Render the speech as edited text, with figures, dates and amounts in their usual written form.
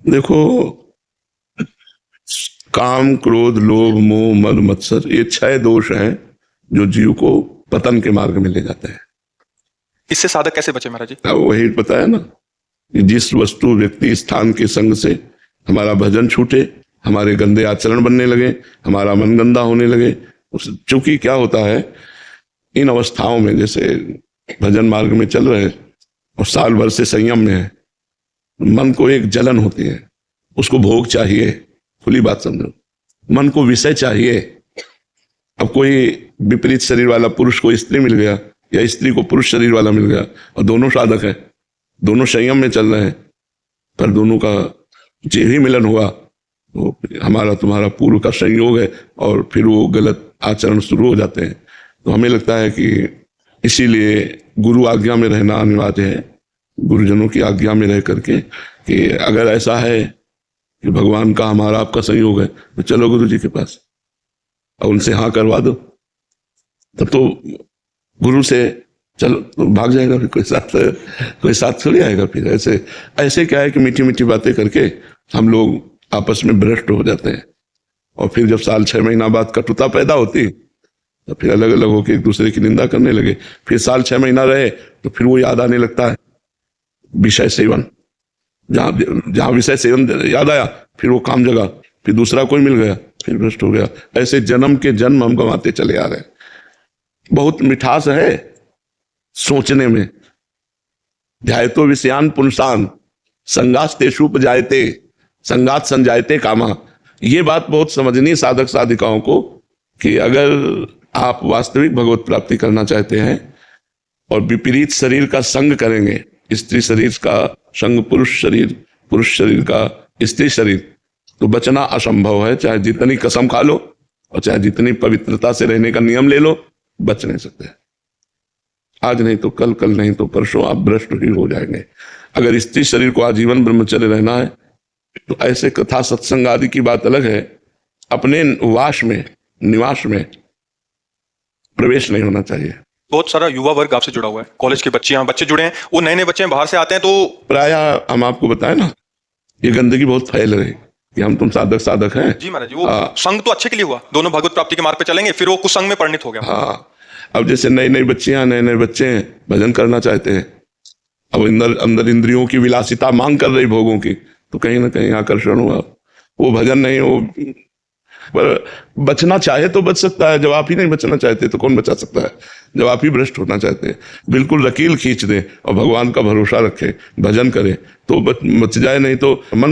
देखो, काम, क्रोध, लोभ, मोह, मद, मत्सर, ये 6 दोष हैं जो जीव को पतन के मार्ग में ले जाते हैं। इससे साधक कैसे बचे महाराज जी? अब वही बताया ना कि जिस वस्तु, व्यक्ति, स्थान के संग से हमारा भजन छूटे, हमारे गंदे आचरण बनने लगे, हमारा मन गंदा होने लगे। चूंकि क्या होता है, इन अवस्थाओं में जैसे भजन मार्ग में चल रहे और साल भर से संयम में है, मन को एक जलन होती है, उसको भोग चाहिए। खुली बात समझो, मन को विषय चाहिए। अब कोई विपरीत शरीर वाला पुरुष को स्त्री मिल गया या स्त्री को पुरुष शरीर वाला मिल गया और दोनों साधक है, दोनों संयम में चल रहे हैं, पर दोनों का जे ही मिलन हुआ तो हमारा तुम्हारा पूर्व का संयोग है और फिर वो गलत आचरण शुरू हो जाते हैं। तो हमें लगता है कि इसीलिए गुरु आज्ञा में रहना अनिवार्य है, गुरुजनों की आज्ञा में रह करके कि अगर ऐसा है कि भगवान का हमारा आपका संयोग है तो चलो गुरु जी के पास और उनसे हाँ करवा दो। तब तो गुरु से चलो तो भाग जाएगा, फिर कोई साथ थोड़ी आएगा। फिर ऐसे क्या है कि मीठी मीठी बातें करके हम लोग आपस में भ्रष्ट हो जाते हैं और फिर जब साल 6 महीना बाद कटुता पैदा होती तो फिर अलग अलग होकर एक दूसरे की निंदा करने लगे। फिर साल 6 महीना रहे तो फिर वो याद आने लगता है विषय सेवन, जहां विषय सेवन याद आया फिर वो काम जगा, फिर दूसरा कोई मिल गया, फिर भ्रष्ट हो गया। ऐसे जन्म के जन्म हम गंवाते चले आ रहे हैं। बहुत मिठास है सोचने में। ध्यायतो विषयान पुंसान संगात तेषुपजायते संगात संजायते कामा। ये बात बहुत समझनी साधक साधिकाओं को कि अगर आप वास्तविक भगवत प्राप्ति करना चाहते हैं और विपरीत शरीर का संग करेंगे, स्त्री शरीर का संग पुरुष शरीर का स्त्री शरीर, तो बचना असंभव है। चाहे जितनी कसम खा लो और चाहे जितनी पवित्रता से रहने का नियम ले लो, बच नहीं सकते। आज नहीं तो कल, कल नहीं तो परसों आप भ्रष्ट ही हो जाएंगे। अगर स्त्री शरीर को आजीवन ब्रह्मचर्य रहना है तो ऐसे कथा सत्संग आदि की बात अलग है, अपने वास में, निवास में प्रवेश नहीं होना चाहिए। बहुत सारा युवा वर्ग आपसे जुड़ा हुआ है, कॉलेज के बच्चे जुड़े हैं, वो नए बच्चे बाहर से आते हैं। तो प्रायः हम आपको बताएं ना, ये गंदगी बहुत फैल रही कि हम तुम साधक हैं। जी महाराज जी, वो संग तो अच्छे के लिए हुआ, दोनों भगवत प्राप्ति के मार्ग पे चलेंगे, फिर वो कुसंग में परिणित हो गया। हाँ, अब जैसे नई बच्चियां, नए बच्चे हैं, भजन करना चाहते हैं, अब अंदर इंद्रियों की विलासिता मांग कर रही भोगों की, तो कहीं ना कहीं आकर्षण हुआ। वो भजन नहीं, वो पर बचना चाहे तो बच सकता है। जब आप ही नहीं बचना चाहते तो कौन बचा सकता है? जब आप ही भ्रष्ट होना चाहते हैं, बिल्कुल लकीर खींच दे और भगवान का भरोसा रखे, भजन करे तो बच जाए, नहीं तो मन